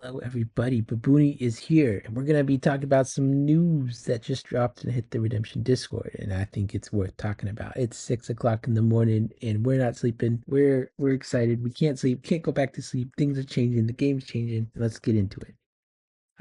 Hello, everybody. Babooni is here, and we're going to be talking about some news that just dropped and hit the Redemption Discord, and I think it's worth talking about. It's 6 o'clock in the morning, and we're not sleeping. We're excited. We can't sleep. Can't go back to sleep. Things are changing. The game's changing. Let's get into it.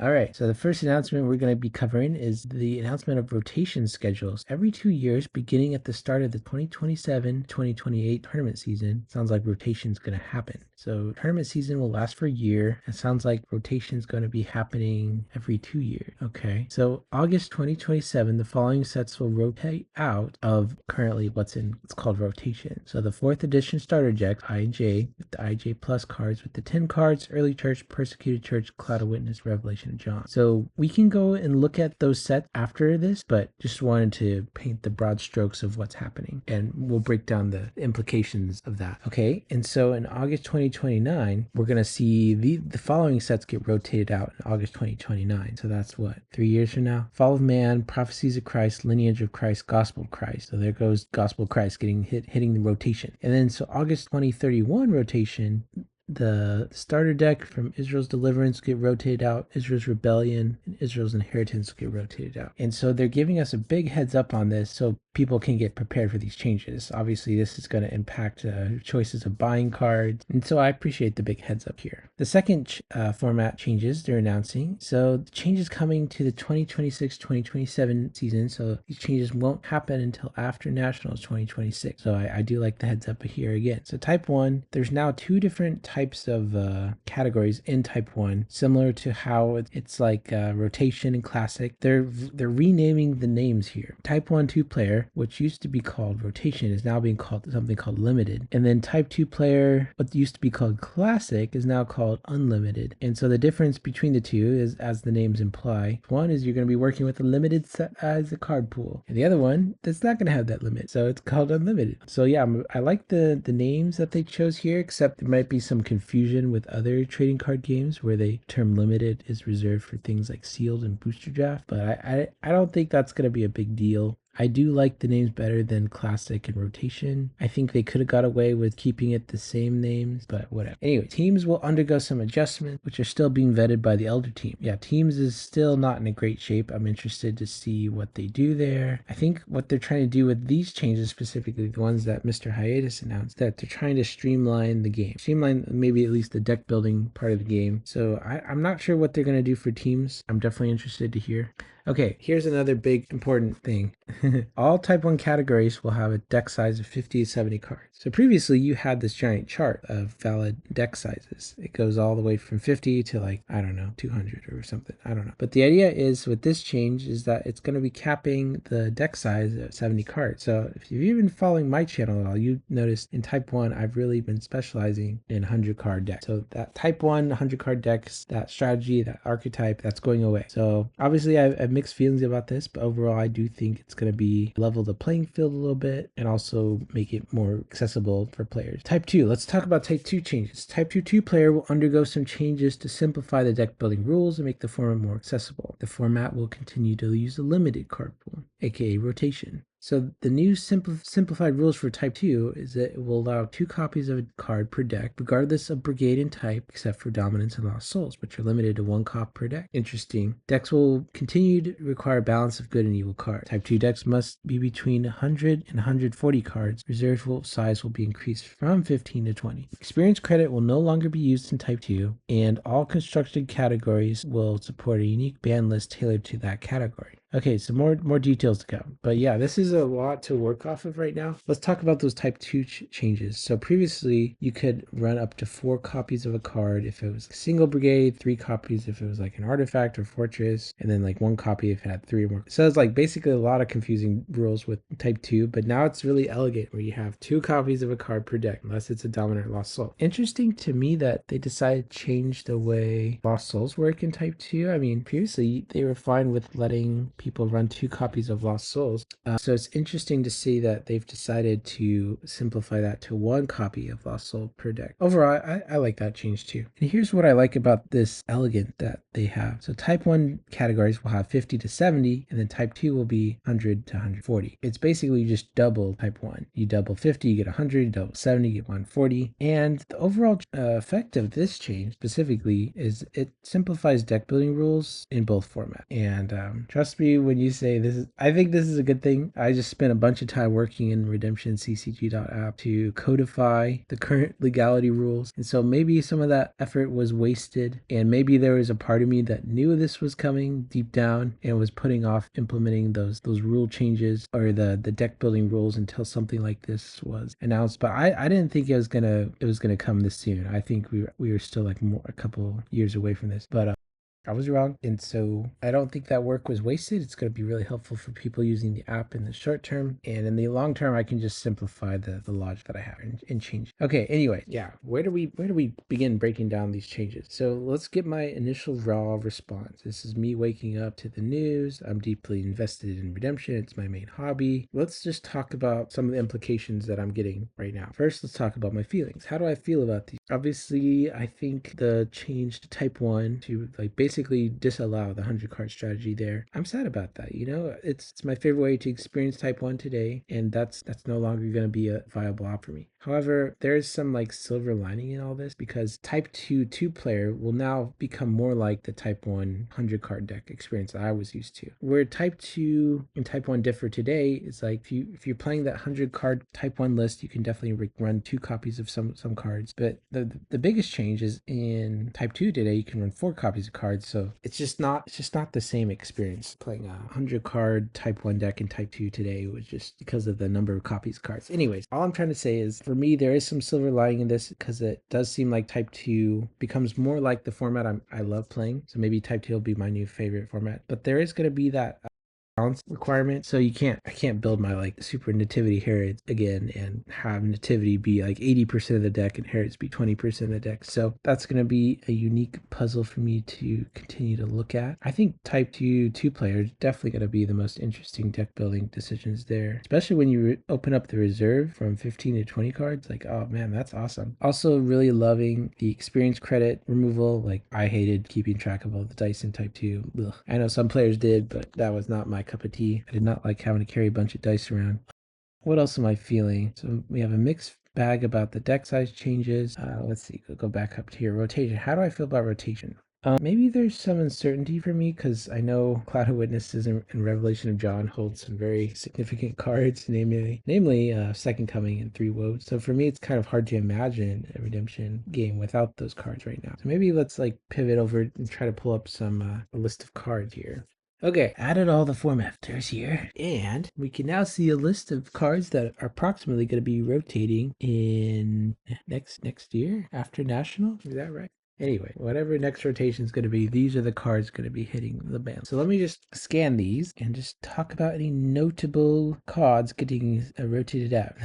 All right, so the first announcement we're going to be covering is the announcement of rotation schedules. Every 2 years, beginning at the start of the 2027-2028 tournament season, sounds like rotation is going to happen. So tournament season will last for a year. It sounds like rotation is going to be happening every 2 years. Okay, so August 2027, the following sets will rotate out of currently what's called rotation. So the 4th edition starter deck, IJ, with the IJ Plus cards with the 10 cards, Early Church, Persecuted Church, Cloud of Witness, Revelation of John. So we can go and look at those sets after this, but just wanted to paint the broad strokes of what's happening, and we'll break down the implications of that. Okay, and so in August 2029, we're going to see the following sets get rotated out in August 2029. So that's what, 3 years from now? Fall of Man, Prophecies of Christ, Lineage of Christ, Gospel of Christ. So there goes Gospel of Christ hitting the rotation. And then so August 2031 rotation, the starter deck from Israel's Deliverance get rotated out, Israel's Rebellion and Israel's Inheritance get rotated out. And so they're giving us a big heads up on this so people can get prepared for these changes. Obviously, this is going to impact choices of buying cards, and so I appreciate the big heads up here. The second format changes they're announcing. So the changes coming to the 2026-2027 season. So these changes won't happen until after Nationals 2026. So I do like the heads up here again. So Type 1, there's now 2 different types of categories in Type 1, similar to how it's like rotation and classic. They're renaming the names here. Type 1 2-player, which used to be called rotation, is now being called something called limited. And then Type 2 player, what used to be called classic, is now called unlimited. And so the difference between the two is, as the names imply, one is you're going to be working with a limited set as a card pool, and the other one that's not going to have that limit, so it's called unlimited. So yeah, I like the names that they chose here, except there might be some confusion with other trading card games where the term limited is reserved for things like sealed and booster draft, but I don't think that's going to be a big deal. I do like the names better than classic and rotation. I think they could have got away with keeping it the same names, but whatever. Anyway, teams will undergo some adjustments, which are still being vetted by the elder team. Yeah, teams is still not in a great shape. I'm interested to see what they do there. I think what they're trying to do with these changes, specifically the ones that Mr. Hiatus announced, that they're trying to streamline the game. Streamline maybe at least the deck building part of the game. So I'm not sure what they're going to do for teams. I'm definitely interested to hear. Okay, here's another big important thing. All Type 1 categories will have a deck size of 50 to 70 cards. So previously you had this giant chart of valid deck sizes. It goes all the way from 50 to like, I don't know, 200 or something. I don't know. But the idea is with this change is that it's going to be capping the deck size at 70 cards. So if you've been following my channel at all, you noticed in Type 1, I've really been specializing in 100 card decks. So that Type 1 100 card decks, that strategy, that archetype, that's going away. So obviously I've mixed feelings about this, but overall I do think it's going to be level the playing field a little bit and also make it more accessible for players. Type 2, let's talk about Type 2 changes. Type 2 2-player will undergo some changes to simplify the deck building rules and make the format more accessible. The format will continue to use a limited card pool, aka rotation. So the new simplified rules for Type 2 is that it will allow 2 copies of a card per deck, regardless of brigade and type, except for Dominance and Lost Souls, which are limited to 1 copy per deck. Interesting. Decks will continue to require balance of good and evil cards. Type 2 decks must be between 100 and 140 cards. Reserve size will be increased from 15 to 20. Experience credit will no longer be used in Type 2, and all constructed categories will support a unique ban list tailored to that category. Okay, so more details to come. But yeah, this is a lot to work off of right now. Let's talk about those Type 2 changes. So previously, you could run up to 4 copies of a card if it was a single brigade, 3 copies if it was like an artifact or fortress, and then like 1 copy if it had 3 or more. So it's like basically a lot of confusing rules with Type 2, but now it's really elegant where you have 2 copies of a card per deck, unless it's a Dominant Lost Soul. Interesting to me that they decided to change the way Lost Souls work in Type 2. I mean, previously they were fine with letting people run 2 copies of Lost Souls. So it's interesting to see that they've decided to simplify that to 1 copy of Lost Soul per deck. Overall, I like that change too. And here's what I like about this elegant that they have. So type 1 categories will have 50 to 70, and then type 2 will be 100 to 140. It's basically just double type 1. You double 50, you get 100, you double 70, you get 140. And the overall effect of this change specifically is it simplifies deck building rules in both formats. And trust me when you say this is, I think this is a good thing. I just spent a bunch of time working in redemptionccg.app to codify the current legality rules. And so maybe some of that effort was wasted, and maybe there was a part of me that knew this was coming deep down and was putting off implementing those rule changes or the deck building rules until something like this was announced. But I didn't think it was gonna come this soon. I think we were still like a couple years away from this. But I was wrong. And so I don't think that work was wasted. It's going to be really helpful for people using the app in the short term. And in the long term, I can just simplify the logic that I have and change. Okay, anyway, yeah. Where do we begin breaking down these changes? So let's get my initial raw response. This is me waking up to the news. I'm deeply invested in redemption. It's my main hobby. Let's just talk about some of the implications that I'm getting right now. First, let's talk about my feelings. How do I feel about these? Obviously, I think the change to type 1 to like basically disallow the 100 card strategy there. I'm sad about that. You know, it's my favorite way to experience type 1 today, and that's no longer going to be a viable op for me. However, there is some like silver lining in all this because type 2 2-player will now become more like the type 1 100 card deck experience that I was used to. Where type 2 and type 1 differ today is like if you're playing that 100 card type 1 list, you can definitely run 2 copies of some cards. But the biggest change is in type 2 today, you can run 4 copies of cards. So it's just not the same experience playing a 100 card type 1 deck in type 2 today, was just because of the number of copies of cards. Anyways, all I'm trying to say is for me, there is some silver lining in this because it does seem like type 2 becomes more like the format I love playing. So maybe type 2 will be my new favorite format. But there is going to be that balance requirement. So I can't build my like super nativity Harrods again and have nativity be like 80% of the deck and Harrods be 20% of the deck. So that's going to be a unique puzzle for me to continue to look at. I think type 2 2-player is definitely going to be the most interesting deck building decisions there, especially when you open up the reserve from 15 to 20 cards. Like, oh man, that's awesome. Also really loving the experience credit removal. Like I hated keeping track of all the dice in type 2. Ugh. I know some players did, but that was not my cup of tea. I did not like having to carry a bunch of dice around. What else am I feeling? So we have a mixed bag about the deck size changes. Let's see, go back up to here. Rotation. How do I feel about rotation? Maybe there's some uncertainty for me because I know Cloud of Witnesses and Revelation of John hold some very significant cards, namely Second Coming and Three Woes. So for me, it's kind of hard to imagine a redemption game without those cards right now. So maybe let's like pivot over and try to pull up some a list of cards here. Okay, added all the form factors here, and we can now see a list of cards that are approximately going to be rotating in next year after National. Is that right? Anyway, whatever next rotation is going to be, these are the cards going to be hitting the ban. So let me just scan these and just talk about any notable cards getting rotated out.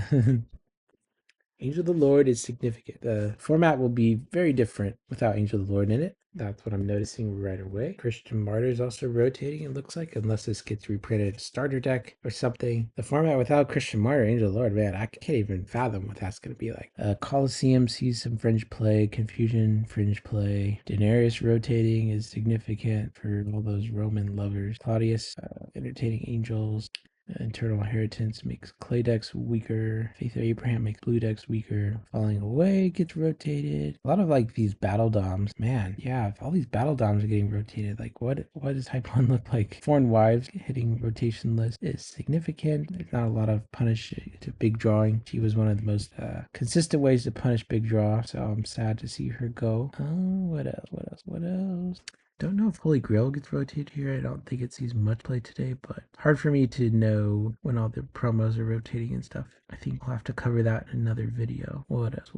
Angel of the Lord is significant. The format will be very different without Angel of the Lord in it. That's what I'm noticing right away. Christian Martyr is also rotating, it looks like, unless this gets reprinted starter deck or something. The format without Christian Martyr, Angel of the Lord, man, I can't even fathom what that's going to be like. Colosseum sees some fringe play, Confusion, fringe play. Daenerys rotating is significant for all those Roman lovers. Claudius, entertaining angels. Internal Inheritance makes clay decks weaker. Faith of Abraham makes blue decks weaker. Falling Away gets rotated. A lot of like these battle doms. Man, yeah, if all these battle doms are getting rotated, like what does Type 1 look like? Foreign Wives hitting rotation list is significant. There's not a lot of punish to big drawing. She was one of the most consistent ways to punish big draw, so I'm sad to see her go. What else? Don't know if Holy Grail gets rotated here. I don't think it sees much play today, but hard for me to know when all the promos are rotating and stuff. I think we'll have to cover that in another video. What else?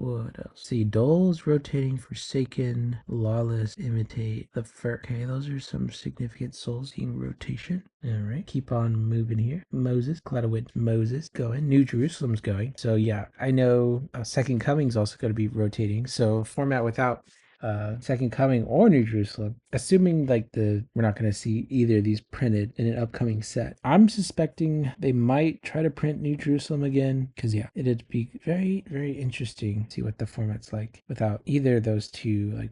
See, Dole's rotating, Forsaken, Lawless, Imitate, The Fur. Okay, those are some significant souls seeing rotation. All right, keep on moving here. Moses, Cloudwind, Moses going. New Jerusalem's going. So yeah, I know Second Coming's also going to be rotating. So format without Second Coming or New Jerusalem assuming like we're not going to see either of these printed in an upcoming set. I'm suspecting they might try to print New Jerusalem again, because yeah, it'd be very, very interesting to see what the format's like without either of those two like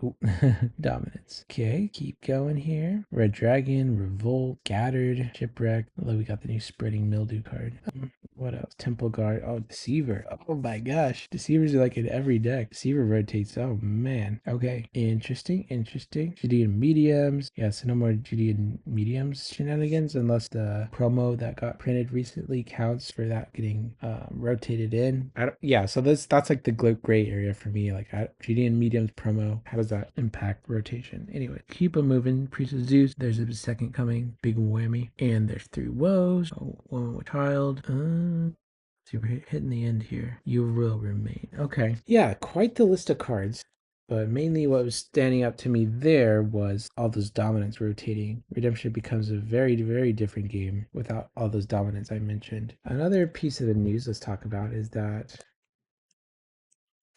dominants. Okay, keep going here. Red Dragon, Revolt, Scattered, Shipwreck. Although we got the new Spreading Mildew card. What else? Temple Guard. Oh, Deceiver. Oh my gosh. Deceivers are like in every deck. Deceiver rotates. Oh man. Okay. Interesting. Interesting. Judean mediums. Yeah, so no more Judean mediums shenanigans unless the promo that got printed recently counts for that getting rotated in. Yeah, so that's like the gray area for me. Like Judean mediums promo. How does that impact rotation? Anyway, keep them moving. Priest of Zeus. There's a second coming. Big whammy. And there's 3 woes. Oh, woman with child. See, we're hitting the end here. You will remain. Okay. Yeah, quite the list of cards. But mainly what was standing out to me there was all those dominants rotating. Redemption becomes a very, very different game without all those dominants I mentioned. Another piece of the news let's talk about is that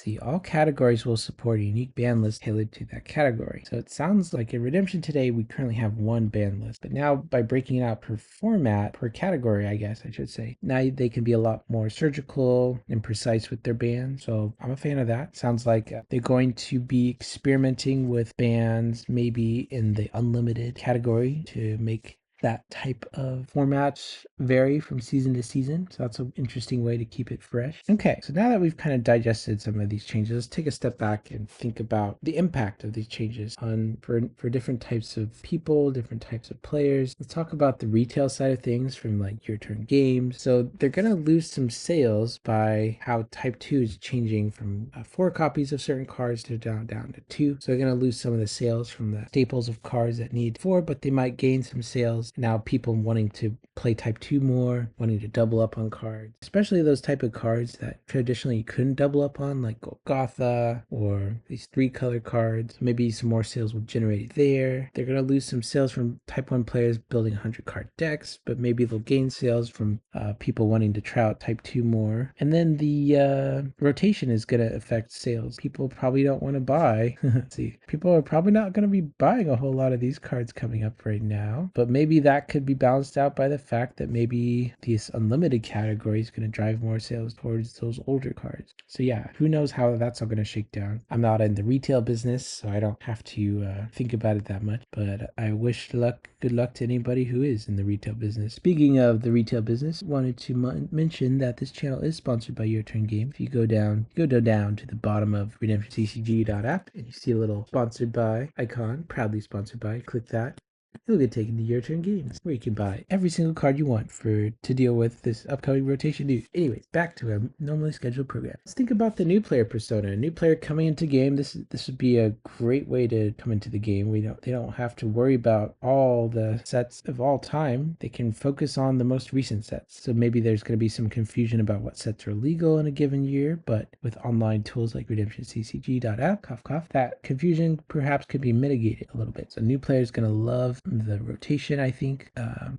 see, all categories will support a unique ban list tailored to that category. So it sounds like in Redemption today, we currently have one ban list, but now by breaking it out per format, per category, I guess I should say, now they can be a lot more surgical and precise with their bans. So I'm a fan of that. Sounds like they're going to be experimenting with bans maybe in the unlimited category to make that type of format vary from season to season. So that's an interesting way to keep it fresh. Okay, so now that we've kind of digested some of these changes, let's take a step back and think about the impact of these changes on for different types of people, different types of players. Let's talk about the retail side of things from like Your Turn Games. So they're going to lose some sales by how Type 2 is changing from 4 copies of certain cards to down to 2. So they're going to lose some of the sales from the staples of cards that need 4, but they might gain some sales now, people wanting to play Type 2 more, wanting to double up on cards, especially those type of cards that traditionally you couldn't double up on, like Golgotha or these 3-color cards. Maybe some more sales will generate there. They're going to lose some sales from Type 1 players building 100-card decks, but maybe they'll gain sales from people wanting to try out Type 2 more. And then the rotation is going to affect sales. People probably don't want to buy. Let's see, people are probably not going to be buying a whole lot of these cards coming up right now, but maybe that could be balanced out by the fact that maybe this unlimited category is going to drive more sales towards those older cards. So yeah, who knows how that's all going to shake down. I'm not in the retail business, so I don't have to think about it that much, but I wish good luck to anybody who is in the retail business. Speaking of the retail business, wanted to mention that this channel is sponsored by Your Turn Game. If you go down to the bottom of redemptionccg.app and you see a little sponsored by icon, proudly sponsored by, click that. You'll get taken to Your Turn Games, where you can buy every single card you want to deal with this upcoming rotation news. Anyways, back to a normally scheduled program. Let's think about the new player persona. A new player coming into game. This would be a great way to come into the game. They don't have to worry about all the sets of all time. They can focus on the most recent sets. So maybe there's going to be some confusion about what sets are legal in a given year, but with online tools like redemptionccg.app, cough cough, that confusion perhaps could be mitigated a little bit. So new players going to love the rotation, I think.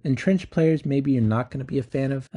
Entrenched players, maybe you're not going to be a fan of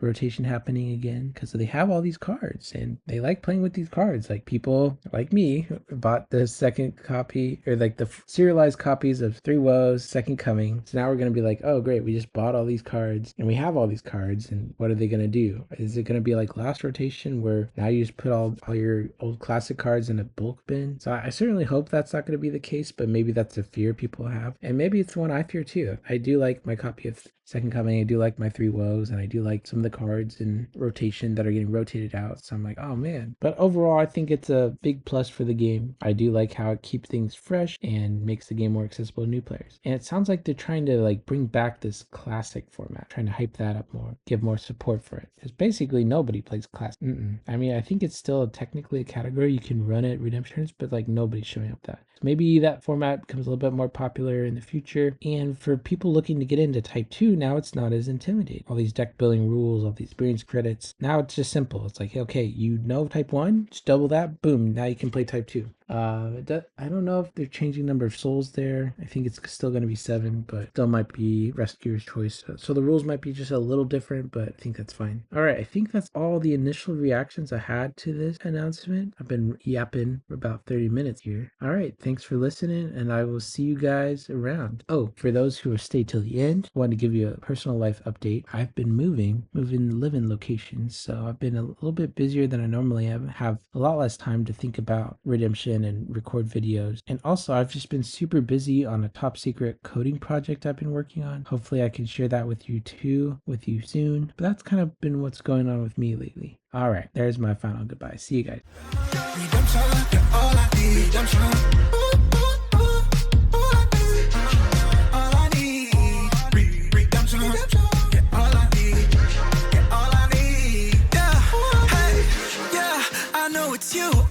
rotation happening again because they have all these cards and they like playing with these cards. Like people like me bought the second copy or like the serialized copies of 3 Woes, Second Coming. So now we're going to be like, oh great, we just bought all these cards and we have all these cards, and what are they going to do? Is it going to be like last rotation where now you just put all your old classic cards in a bulk bin? So I certainly hope that's not going to be the case, but maybe that's a fear people have, and maybe it's one I fear too. I do like my copy of Second Coming. I do like my 3 Woes, and I do like some of the cards in rotation that are getting rotated out. So I'm like, oh man. But overall, I think it's a big plus for the game. I do like how it keeps things fresh and makes the game more accessible to new players. And it sounds like they're trying to like bring back this classic format, trying to hype that up more, give more support for it. Because basically nobody plays classic. I mean, I think it's still technically a category you can run at Redemptions, but like nobody's showing up that. So maybe that format becomes a little bit more popular in the future. And for people looking to get into Type 2, now it's not as intimidating. All these deck building rules, all these experience credits. Now it's just simple. It's like, okay, you know Type 1, just double that, boom, now you can play Type 2. I don't know if they're changing number of souls there. I think it's still going to be 7, but still might be Rescuer's Choice. So the rules might be just a little different, but I think that's fine. All right, I think that's all the initial reactions I had to this announcement. I've been yapping for about 30 minutes here. All right, thanks for listening, and I will see you guys around. Oh, for those who have stayed till the end, I wanted to give you a personal life update. I've been moving living locations, so I've been a little bit busier than I normally am. Have a lot less time to think about redemption and record videos. And also, I've just been super busy on a top secret coding project I've been working on. Hopefully, I can share that with you soon. But that's kind of been what's going on with me lately. All right, there's my final goodbye. See you guys. It's you.